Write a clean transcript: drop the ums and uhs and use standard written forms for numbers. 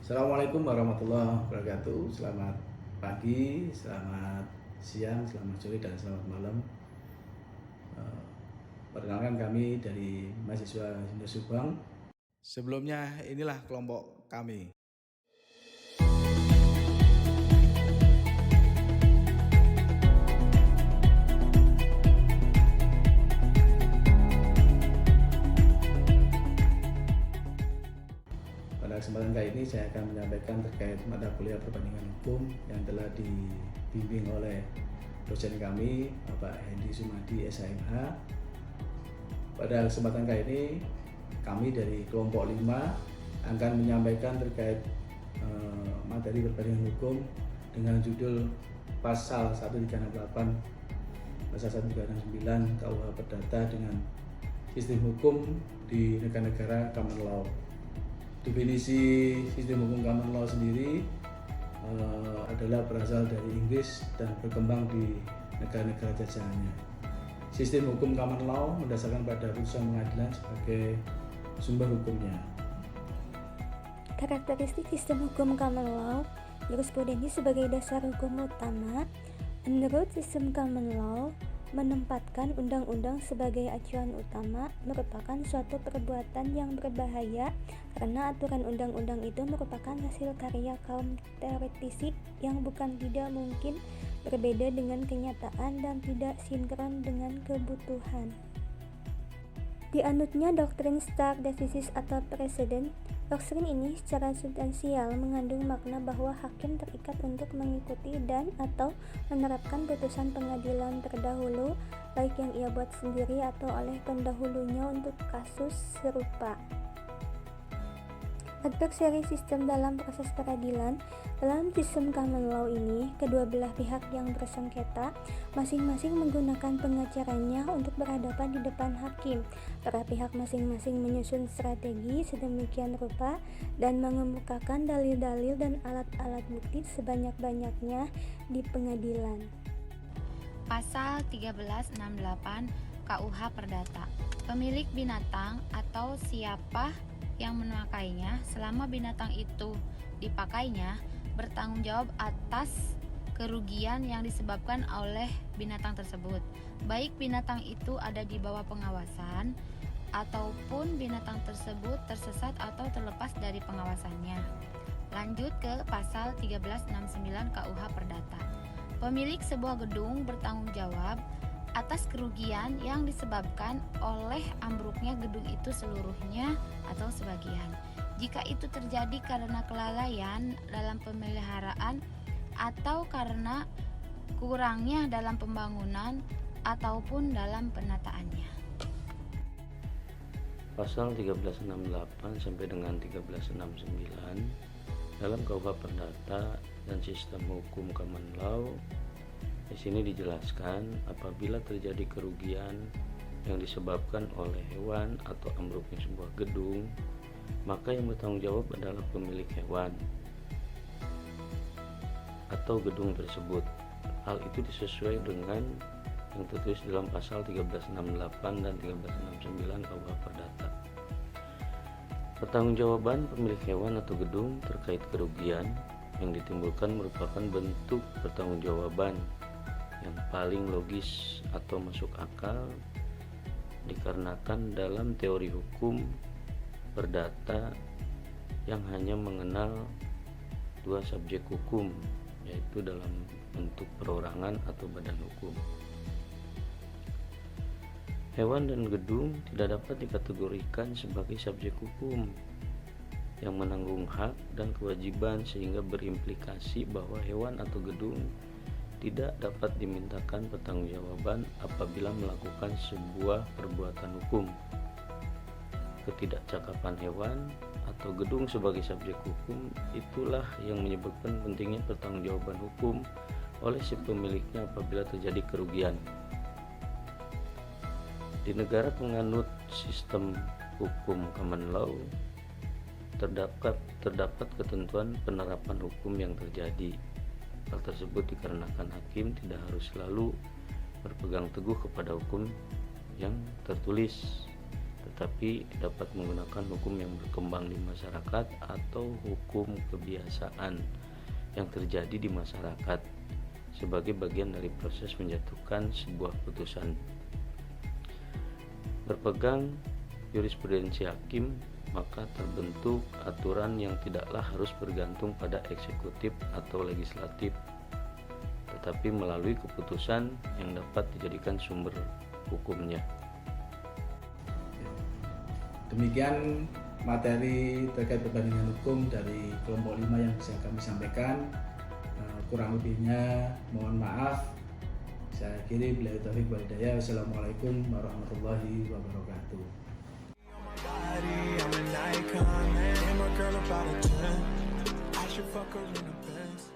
Assalamualaikum warahmatullahi wabarakatuh. Selamat pagi, selamat siang, selamat sore, dan selamat malam. Perkenalkan, kami dari mahasiswa Hindu Subang. Sebelumnya, inilah kelompok kami. Pada kesempatan kali ini saya akan menyampaikan terkait mata kuliah perbandingan hukum yang telah dibimbing oleh dosen kami, Bapak Hendy Sumadi, SHMH. Pada kesempatan kali ini kami dari kelompok 5 akan menyampaikan terkait materi perbandingan hukum dengan judul Pasal 138, Pasal 139 KUH Perdata dengan sistem hukum di negara-negara common law. Definisi sistem hukum common law sendiri adalah berasal dari Inggris dan berkembang di negara-negara jajahannya. Sistem hukum common law mendasarkan pada putusan pengadilan sebagai sumber hukumnya. Karakteristik sistem hukum common law: jurisprudensi sebagai dasar hukum utama. Menurut sistem common law, menempatkan undang-undang sebagai acuan utama merupakan suatu perbuatan yang berbahaya karena aturan undang-undang itu merupakan hasil karya kaum teoretisi yang bukan tidak mungkin berbeda dengan kenyataan dan tidak sinkron dengan kebutuhan. Dianutnya doktrin stare decisis atau presiden. Doktrin ini secara substansial mengandung makna bahwa hakim terikat untuk mengikuti dan atau menerapkan putusan pengadilan terdahulu, baik yang ia buat sendiri atau oleh pendahulunya untuk kasus serupa. Adversary system dalam proses peradilan. Dalam sistem common law ini, kedua belah pihak yang bersengketa masing-masing menggunakan pengacaranya untuk berhadapan di depan hakim. Para pihak masing-masing menyusun strategi sedemikian rupa dan mengemukakan dalil-dalil dan alat-alat bukti sebanyak-banyaknya di pengadilan. Pasal 1368 KUH Perdata. Pemilik binatang atau siapa yang memakainya selama binatang itu dipakainya bertanggung jawab atas kerugian yang disebabkan oleh binatang tersebut, baik binatang itu ada di bawah pengawasan ataupun binatang tersebut tersesat atau terlepas dari pengawasannya. Lanjut ke pasal 1369 KUH Perdata. Pemilik sebuah gedung bertanggung jawab atas kerugian yang disebabkan oleh ambruknya gedung itu seluruhnya atau sebagian. Jika itu terjadi karena kelalaian dalam pemeliharaan atau karena kurangnya dalam pembangunan ataupun dalam penataannya. Pasal 1368 sampai dengan 1369 dalam KUH Perdata dan sistem hukum common law. Di sini dijelaskan apabila terjadi kerugian yang disebabkan oleh hewan atau ambruknya sebuah gedung, maka yang bertanggung jawab adalah pemilik hewan atau gedung tersebut. Hal itu disesuaikan dengan yang tertulis dalam pasal 1368 dan 1369 KUH Perdata. Pertanggungjawaban pemilik hewan atau gedung terkait kerugian yang ditimbulkan merupakan bentuk pertanggungjawaban yang paling logis atau masuk akal dikarenakan dalam teori hukum perdata yang hanya mengenal dua subjek hukum, yaitu dalam bentuk perorangan atau badan hukum. Hewan dan gedung tidak dapat dikategorikan sebagai subjek hukum yang menanggung hak dan kewajiban, sehingga berimplikasi bahwa hewan atau gedung tidak dapat dimintakan pertanggungjawaban apabila melakukan sebuah perbuatan hukum. Ketidakcakapan hewan atau gedung sebagai subjek hukum itulah yang menyebabkan pentingnya pertanggungjawaban hukum oleh si pemiliknya apabila terjadi kerugian. Di negara penganut sistem hukum common law, terdapat ketentuan penerapan hukum yang terjadi. Hal tersebut dikarenakan hakim tidak harus selalu berpegang teguh kepada hukum yang tertulis, tetapi dapat menggunakan hukum yang berkembang di masyarakat atau hukum kebiasaan yang terjadi di masyarakat sebagai bagian dari proses menjatuhkan sebuah putusan. Berpegang jurisprudensi hakim, maka terbentuk aturan yang tidaklah harus bergantung pada eksekutif atau legislatif, tetapi melalui keputusan yang dapat dijadikan sumber hukumnya. Demikian materi terkait perbandingan hukum dari kelompok 5 yang bisa kami sampaikan. Kurang lebihnya mohon maaf. Saya akhiri, billahi taufiq wal hidayah. Wassalamualaikum warahmatullahi wabarakatuh. I'm an icon, man. I'm a girl about a 10. I should fuck her in the Benz.